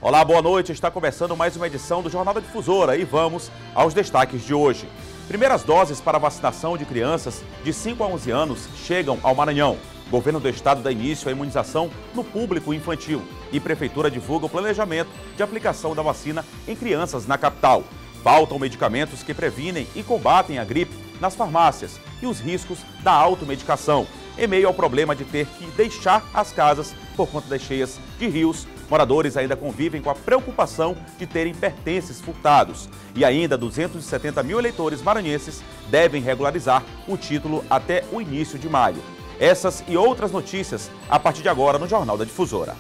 Olá, boa noite. Está começando mais uma edição do Jornal da Difusora e vamos aos destaques de hoje. Primeiras doses para vacinação de crianças de 5 a 11 anos chegam ao Maranhão. O governo do estado dá início à imunização no público infantil e prefeitura divulga o planejamento de aplicação da vacina em crianças na capital. Faltam medicamentos que previnem e combatem a gripe nas farmácias e os riscos da automedicação, em meio ao problema de ter que deixar as casas por conta das cheias de rios. Moradores ainda convivem com a preocupação de terem pertences furtados. E ainda 270 mil eleitores maranhenses devem regularizar o título até o início de maio. Essas e outras notícias a partir de agora no Jornal da Difusora.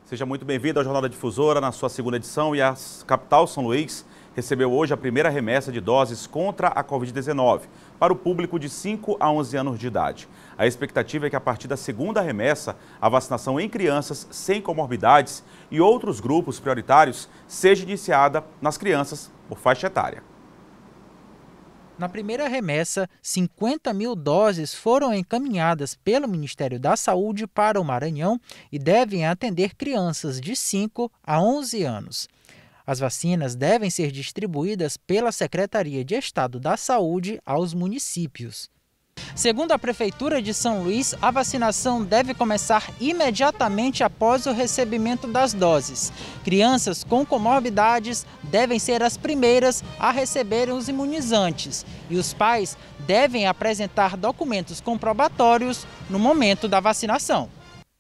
Seja muito bem-vindo ao Jornal da Difusora, na sua segunda edição, e a capital São Luís recebeu hoje a primeira remessa de doses contra a Covid-19 para o público de 5 a 11 anos de idade. A expectativa é que a partir da segunda remessa, a vacinação em crianças sem comorbidades e outros grupos prioritários seja iniciada nas crianças por faixa etária. Na primeira remessa, 50 mil doses foram encaminhadas pelo Ministério da Saúde para o Maranhão e devem atender crianças de 5 a 11 anos. As vacinas devem ser distribuídas pela Secretaria de Estado da Saúde aos municípios. Segundo a Prefeitura de São Luís, a vacinação deve começar imediatamente após o recebimento das doses. Crianças com comorbidades devem ser as primeiras a receberem os imunizantes e os pais devem apresentar documentos comprobatórios no momento da vacinação.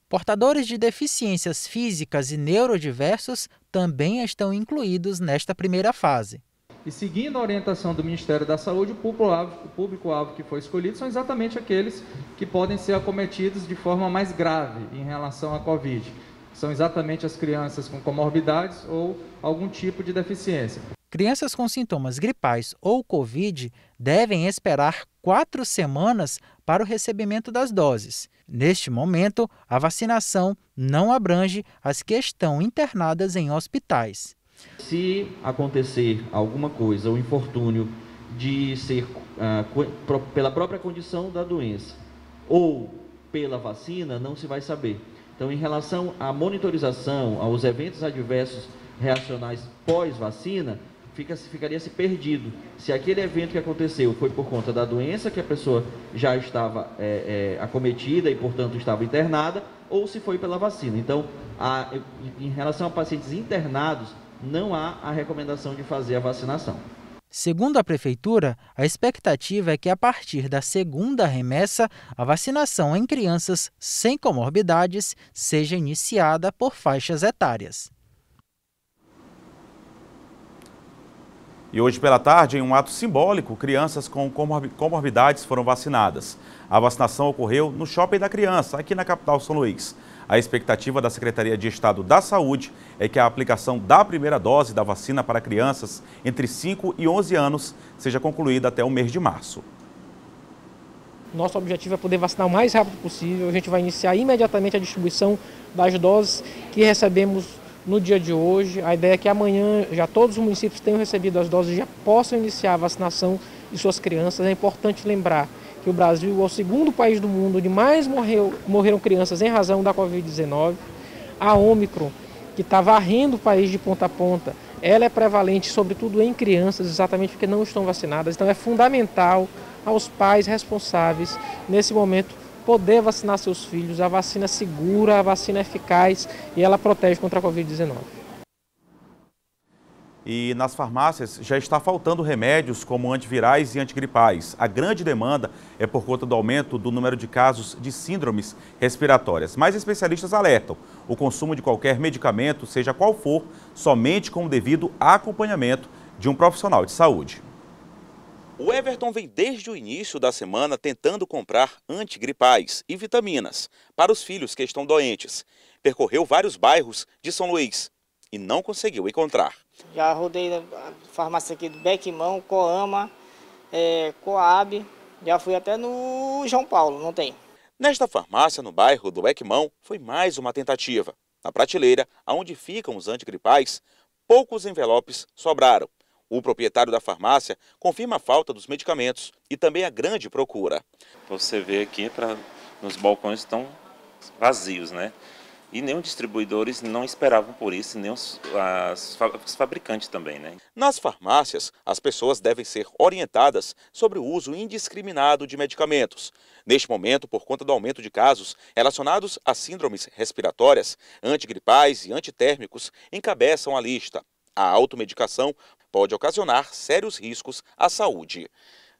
Portadores de deficiências físicas e neurodiversos também estão incluídos nesta primeira fase. E seguindo a orientação do Ministério da Saúde, o público-alvo que foi escolhido são exatamente aqueles que podem ser acometidos de forma mais grave em relação à Covid. São exatamente as crianças com comorbidades ou algum tipo de deficiência. Crianças com sintomas gripais ou Covid devem esperar 4 semanas para o recebimento das doses. Neste momento, a vacinação não abrange as que estão internadas em hospitais. Se acontecer alguma coisa, o infortúnio de ser pela própria condição da doença ou pela vacina, não se vai saber. Então, em relação à monitorização, aos eventos adversos reacionais pós-vacina, ficaria-se perdido se aquele evento que aconteceu foi por conta da doença que a pessoa já estava acometida e, portanto, estava internada, ou se foi pela vacina. Então, em relação a pacientes internados, não há a recomendação de fazer a vacinação. Segundo a Prefeitura, a expectativa é que a partir da segunda remessa, a vacinação em crianças sem comorbidades seja iniciada por faixas etárias. E hoje pela tarde, em um ato simbólico, crianças com comorbidades foram vacinadas. A vacinação ocorreu no Shopping da Criança, aqui na capital São Luís. A expectativa da Secretaria de Estado da Saúde é que a aplicação da primeira dose da vacina para crianças entre 5 e 11 anos seja concluída até o mês de março. Nosso objetivo é poder vacinar o mais rápido possível. A gente vai iniciar imediatamente a distribuição das doses que recebemos no dia de hoje. A ideia é que amanhã já todos os municípios tenham recebido as doses e já possam iniciar a vacinação de suas crianças. É importante lembrar que o Brasil é o segundo país do mundo onde mais morreram crianças em razão da Covid-19. A Ômicron, que está varrendo o país de ponta a ponta, ela é prevalente sobretudo em crianças, exatamente porque não estão vacinadas. Então é fundamental aos pais responsáveis, nesse momento, poder vacinar seus filhos. A vacina é segura, a vacina é eficaz e ela protege contra a Covid-19. E nas farmácias já está faltando remédios como antivirais e antigripais. A grande demanda é por conta do aumento do número de casos de síndromes respiratórias. Mas especialistas alertam: o consumo de qualquer medicamento, seja qual for, somente com o devido acompanhamento de um profissional de saúde. O Everton vem desde o início da semana tentando comprar antigripais e vitaminas para os filhos que estão doentes. Percorreu vários bairros de São Luís e não conseguiu encontrar. Já rodei a farmácia aqui do Bequimão, Coama, Coab, já fui até no João Paulo, não tem. Nesta farmácia, no bairro do Bequimão, foi mais uma tentativa. Na prateleira, onde ficam os antigripais, poucos envelopes sobraram. O proprietário da farmácia confirma a falta dos medicamentos e também a grande procura. Você vê aqui, nos balcões estão vazios, né? E nem os distribuidores não esperavam por isso, nem os fabricantes também, né? Nas farmácias, as pessoas devem ser orientadas sobre o uso indiscriminado de medicamentos. Neste momento, por conta do aumento de casos relacionados a síndromes respiratórias, antigripais e antitérmicos encabeçam a lista. A automedicação pode ocasionar sérios riscos à saúde.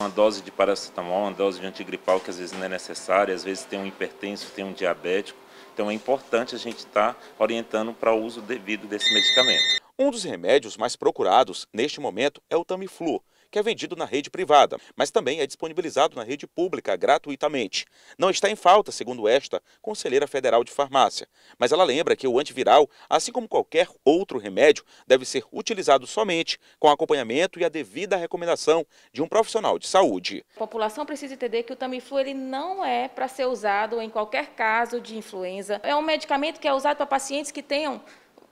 Uma dose de paracetamol, uma dose de antigripal que às vezes não é necessária, às vezes tem um hipertenso, tem um diabético. Então é importante a gente estar orientando para o uso devido desse medicamento. Um dos remédios mais procurados neste momento é o Tamiflu, que é vendido na rede privada, mas também é disponibilizado na rede pública gratuitamente. Não está em falta, segundo esta conselheira federal de farmácia, mas ela lembra que o antiviral, assim como qualquer outro remédio, deve ser utilizado somente com acompanhamento e a devida recomendação de um profissional de saúde. A população precisa entender que o Tamiflu ele não é para ser usado em qualquer caso de influenza. É um medicamento que é usado para pacientes que tenham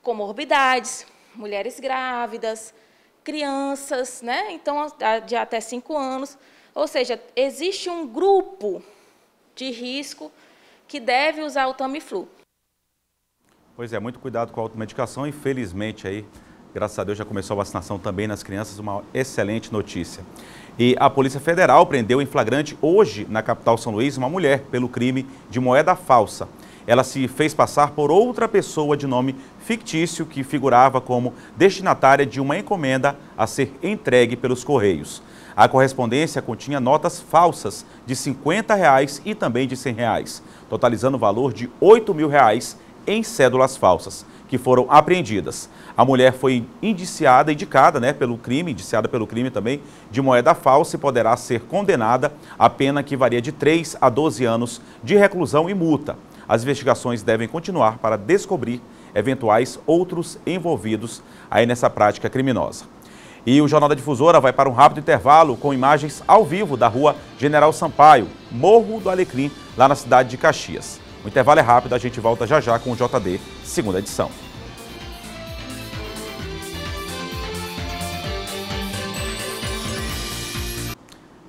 comorbidades, mulheres grávidas, crianças, né? Então, de até 5 anos. Ou seja, existe um grupo de risco que deve usar o Tamiflu. Pois é, muito cuidado com a automedicação e felizmente aí, graças a Deus, já começou a vacinação também nas crianças, uma excelente notícia. E a Polícia Federal prendeu em flagrante hoje, na capital São Luís, uma mulher pelo crime de moeda falsa. Ela se fez passar por outra pessoa de nome fictício que figurava como destinatária de uma encomenda a ser entregue pelos Correios. A correspondência continha notas falsas de R$ 50 e também de R$ 100, totalizando o valor de R$ 8.000 em cédulas falsas, que foram apreendidas. A mulher foi indiciada pelo crime também de moeda falsa e poderá ser condenada a pena que varia de 3 a 12 anos de reclusão e multa. As investigações devem continuar para descobrir eventuais outros envolvidos aí nessa prática criminosa. E o Jornal da Difusora vai para um rápido intervalo com imagens ao vivo da rua General Sampaio, Morro do Alecrim, lá na cidade de Caxias. O intervalo é rápido, a gente volta já já com o JD, segunda edição.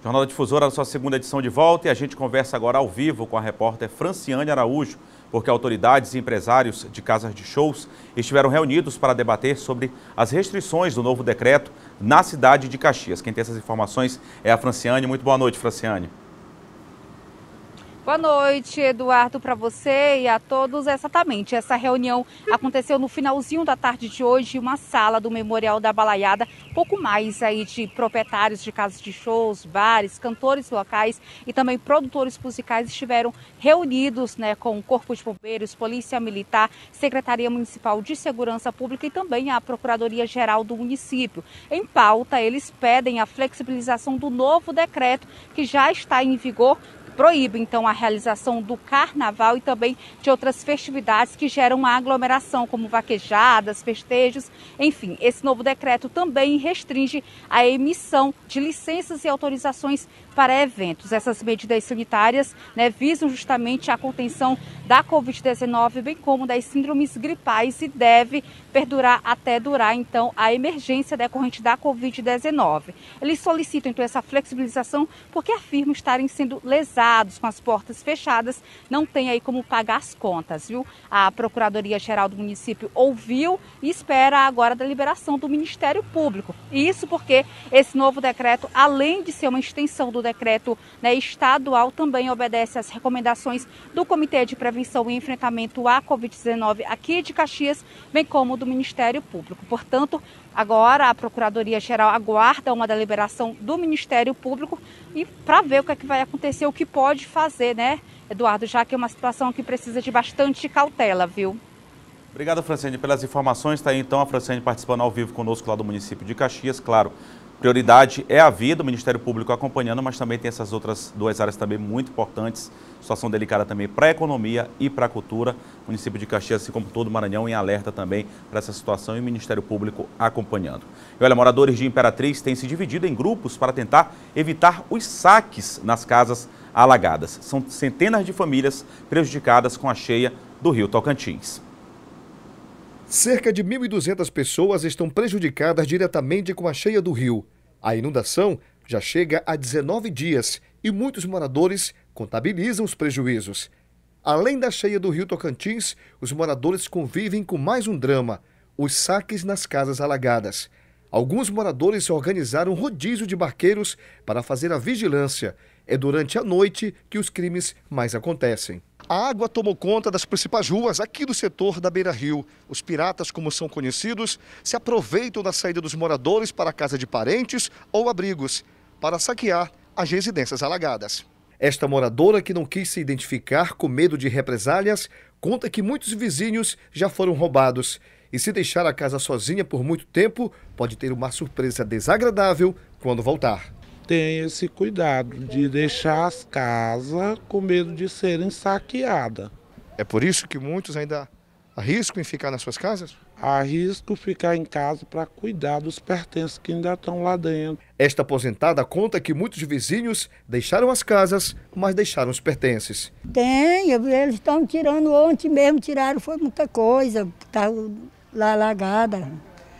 Jornal da Difusora, sua segunda edição de volta, e a gente conversa agora ao vivo com a repórter Franciane Araújo, porque autoridades e empresários de casas de shows estiveram reunidos para debater sobre as restrições do novo decreto na cidade de Caxias. Quem tem essas informações é a Franciane. Muito boa noite, Franciane. Boa noite, Eduardo, para você e a todos. Exatamente, essa reunião aconteceu no finalzinho da tarde de hoje em uma sala do Memorial da Balaiada. Pouco mais aí de proprietários de casas de shows, bares, cantores locais e também produtores musicais estiveram reunidos, com o Corpo de Bombeiros, Polícia Militar, Secretaria Municipal de Segurança Pública e também a Procuradoria-Geral do município. Em pauta, eles pedem a flexibilização do novo decreto que já está em vigor. Proíbe, então, a realização do carnaval e também de outras festividades que geram aglomeração, como vaquejadas, festejos, enfim. Esse novo decreto também restringe a emissão de licenças e autorizações para eventos. Essas medidas sanitárias visam justamente a contenção da Covid-19, bem como das síndromes gripais, e deve perdurar até durar, então, a emergência decorrente da Covid-19. Eles solicitam, então, essa flexibilização porque afirmam estarem sendo lesados com as portas fechadas, não tem aí como pagar as contas, viu? A Procuradoria-Geral do município ouviu e espera agora a deliberação do Ministério Público. Isso porque esse novo decreto, além de ser uma extensão do decreto estadual, também obedece às recomendações do Comitê de Prevenção e Enfrentamento à Covid-19 aqui de Caxias, bem como do Ministério Público. Portanto, agora a Procuradoria-Geral aguarda uma deliberação do Ministério Público e para ver o que é que vai acontecer, o que pode fazer, Eduardo, já que é uma situação que precisa de bastante cautela, viu? Obrigado, Franciane, pelas informações. Está aí, então, a Franciane participando ao vivo conosco lá do município de Caxias. Claro, prioridade é a vida, o Ministério Público acompanhando, mas também tem essas outras duas áreas também muito importantes. Situação delicada também para a economia e para a cultura. O município de Caxias, assim como todo o Maranhão, em alerta também para essa situação e o Ministério Público acompanhando. E olha, moradores de Imperatriz têm se dividido em grupos para tentar evitar os saques nas casas alagadas. São centenas de famílias prejudicadas com a cheia do rio Tocantins. Cerca de 1.200 pessoas estão prejudicadas diretamente com a cheia do rio. A inundação já chega a 19 dias e muitos moradores contabilizam os prejuízos. Além da cheia do rio Tocantins, os moradores convivem com mais um drama: os saques nas casas alagadas. Alguns moradores organizaram um rodízio de barqueiros para fazer a vigilância. É durante a noite que os crimes mais acontecem. A água tomou conta das principais ruas aqui do setor da Beira-Rio. Os piratas, como são conhecidos, se aproveitam da saída dos moradores para a casa de parentes ou abrigos, para saquear as residências alagadas. Esta moradora, que não quis se identificar com medo de represálias, conta que muitos vizinhos já foram roubados. E se deixar a casa sozinha por muito tempo, pode ter uma surpresa desagradável quando voltar. Tem esse cuidado de deixar as casas com medo de serem saqueadas. É por isso que muitos ainda arriscam em ficar nas suas casas? Arrisco ficar em casa para cuidar dos pertences que ainda estão lá dentro. Esta aposentada conta que muitos vizinhos deixaram as casas, mas deixaram os pertences. Tem, eles estão tirando, ontem mesmo tiraram, foi muita coisa, está lá alagada.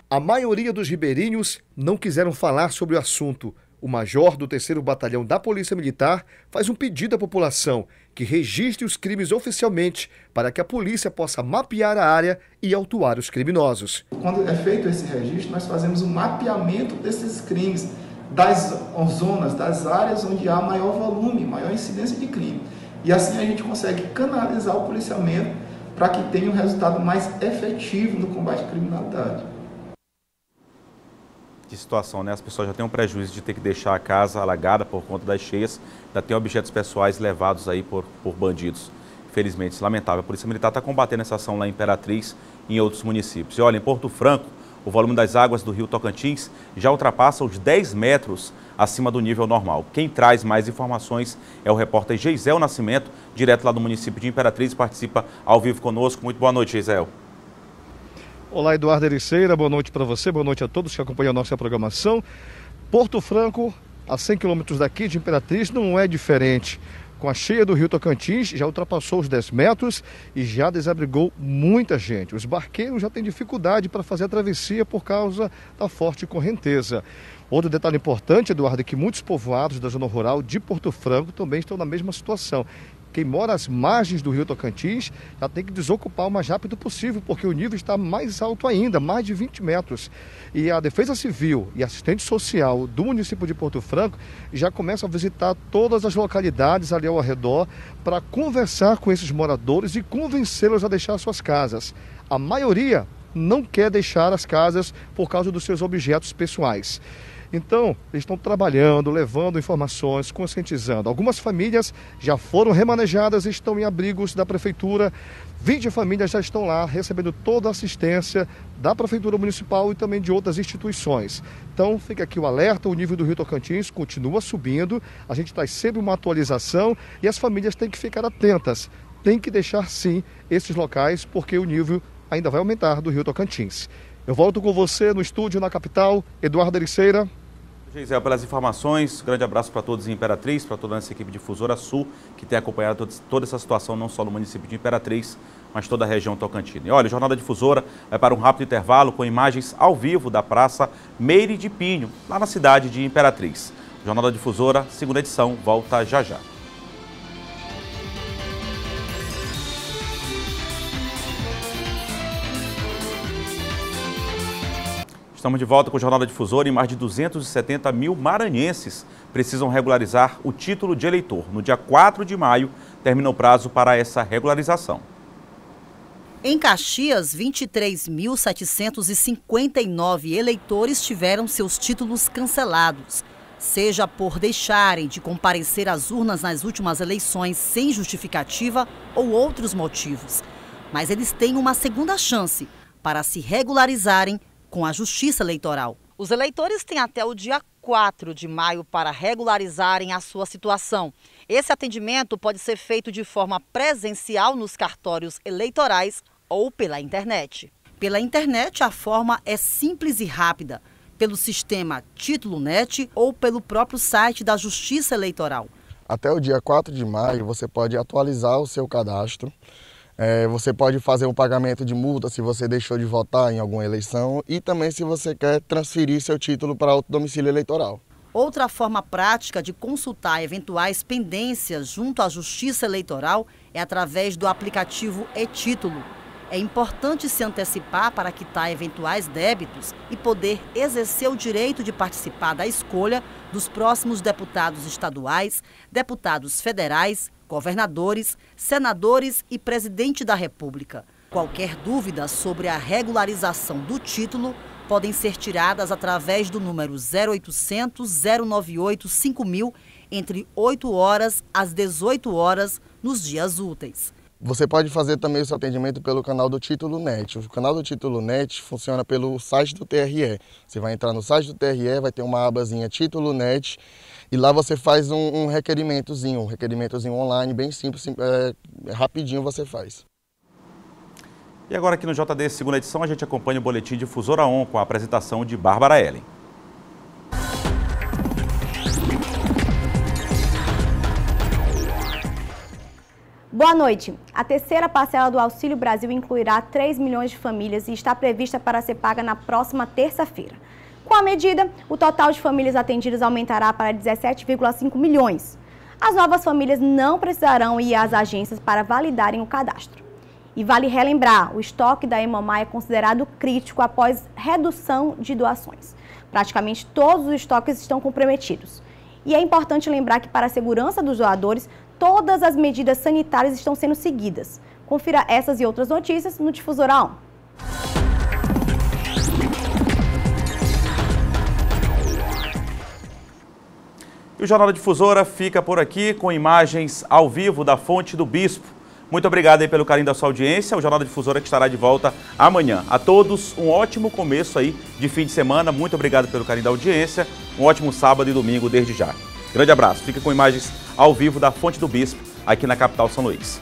A maioria dos ribeirinhos não quiseram falar sobre o assunto. O major do 3º Batalhão da Polícia Militar faz um pedido à população que registre os crimes oficialmente para que a polícia possa mapear a área e autuar os criminosos. Quando é feito esse registro, nós fazemos um mapeamento desses crimes, das zonas, das áreas onde há maior volume, maior incidência de crime. E assim a gente consegue canalizar o policiamento para que tenha um resultado mais efetivo no combate à criminalidade. Que situação, né? As pessoas já têm um prejuízo de ter que deixar a casa alagada por conta das cheias, ainda tem objetos pessoais levados aí por bandidos. Infelizmente, isso é lamentável. A Polícia Militar está combatendo essa ação lá em Imperatriz e em outros municípios. E olha, em Porto Franco, o volume das águas do rio Tocantins já ultrapassa os 10 metros acima do nível normal. Quem traz mais informações é o repórter Geisel Nascimento, direto lá do município de Imperatriz, participa ao vivo conosco. Muito boa noite, Geisel. Olá, Eduardo Ericeira, boa noite para você, boa noite a todos que acompanham a nossa programação. Porto Franco, a 100 quilômetros daqui de Imperatriz, não é diferente. Com a cheia do rio Tocantins, já ultrapassou os 10 metros e já desabrigou muita gente. Os barqueiros já têm dificuldade para fazer a travessia por causa da forte correnteza. Outro detalhe importante, Eduardo, é que muitos povoados da zona rural de Porto Franco também estão na mesma situação. Quem mora às margens do rio Tocantins já tem que desocupar o mais rápido possível, porque o nível está mais alto ainda, mais de 20 metros. E a Defesa Civil e assistente social do município de Porto Franco já começam a visitar todas as localidades ali ao redor para conversar com esses moradores e convencê-los a deixar suas casas. A maioria não quer deixar as casas por causa dos seus objetos pessoais. Então, eles estão trabalhando, levando informações, conscientizando. Algumas famílias já foram remanejadas e estão em abrigos da Prefeitura. 20 famílias já estão lá recebendo toda a assistência da Prefeitura Municipal e também de outras instituições. Então, fica aqui o alerta, o nível do rio Tocantins continua subindo. A gente traz sempre uma atualização e as famílias têm que ficar atentas. Tem que deixar, sim, esses locais, porque o nível ainda vai aumentar do rio Tocantins. Eu volto com você no estúdio na capital, Eduardo Ericeira. Geisel, pelas informações, grande abraço para todos em Imperatriz, para toda essa equipe Difusora Sul, que tem acompanhado toda essa situação, não só no município de Imperatriz, mas toda a região tocantina. E olha, o Jornal da Difusora vai para um rápido intervalo com imagens ao vivo da Praça Meire de Pinho, lá na cidade de Imperatriz. O Jornal da Difusora, segunda edição, volta já já. Estamos de volta com o Jornal da Difusora e mais de 270 mil maranhenses precisam regularizar o título de eleitor. No dia 4 de maio, termina o prazo para essa regularização. Em Caxias, 23.759 eleitores tiveram seus títulos cancelados, seja por deixarem de comparecer às urnas nas últimas eleições sem justificativa ou outros motivos. Mas eles têm uma segunda chance para se regularizarem com a Justiça Eleitoral. Os eleitores têm até o dia 4 de maio para regularizarem a sua situação. Esse atendimento pode ser feito de forma presencial nos cartórios eleitorais ou pela internet. Pela internet, a forma é simples e rápida, pelo sistema Título Net ou pelo próprio site da Justiça Eleitoral. Até o dia 4 de maio, você pode atualizar o seu cadastro, Você pode fazer um pagamento de multa se você deixou de votar em alguma eleição e também se você quer transferir seu título para outro domicílio eleitoral. Outra forma prática de consultar eventuais pendências junto à Justiça Eleitoral é através do aplicativo e-Título. É importante se antecipar para quitar eventuais débitos e poder exercer o direito de participar da escolha dos próximos deputados estaduais, deputados federais, governadores, senadores e presidente da República. Qualquer dúvida sobre a regularização do título podem ser tiradas através do número 0800 098 5000 entre 8 horas às 18 horas nos dias úteis. Você pode fazer também o seu atendimento pelo canal do Título Net. O canal do Título Net funciona pelo site do TRE. Você vai entrar no site do TRE, vai ter uma abazinha Título Net e lá você faz um requerimentozinho online, bem simples, rapidinho você faz. E agora aqui no JD, segunda edição, a gente acompanha o Boletim Difusora ON com a apresentação de Bárbara Ellen. Boa noite. A terceira parcela do Auxílio Brasil incluirá 3 milhões de famílias e está prevista para ser paga na próxima terça-feira. Com a medida, o total de famílias atendidas aumentará para 17,5 milhões. As novas famílias não precisarão ir às agências para validarem o cadastro. E vale relembrar, o estoque da Hemomar é considerado crítico após redução de doações. Praticamente todos os estoques estão comprometidos. E é importante lembrar que, para a segurança dos doadores, todas as medidas sanitárias estão sendo seguidas. Confira essas e outras notícias no Difusora ON. E o Jornal da Difusora fica por aqui com imagens ao vivo da Fonte do Bispo. Muito obrigado aí pelo carinho da sua audiência. O Jornal da Difusora que estará de volta amanhã. A todos, um ótimo começo aí de fim de semana. Muito obrigado pelo carinho da audiência. Um ótimo sábado e domingo desde já. Grande abraço. Fica com imagens ao vivo da Fonte do Bispo, aqui na capital São Luís.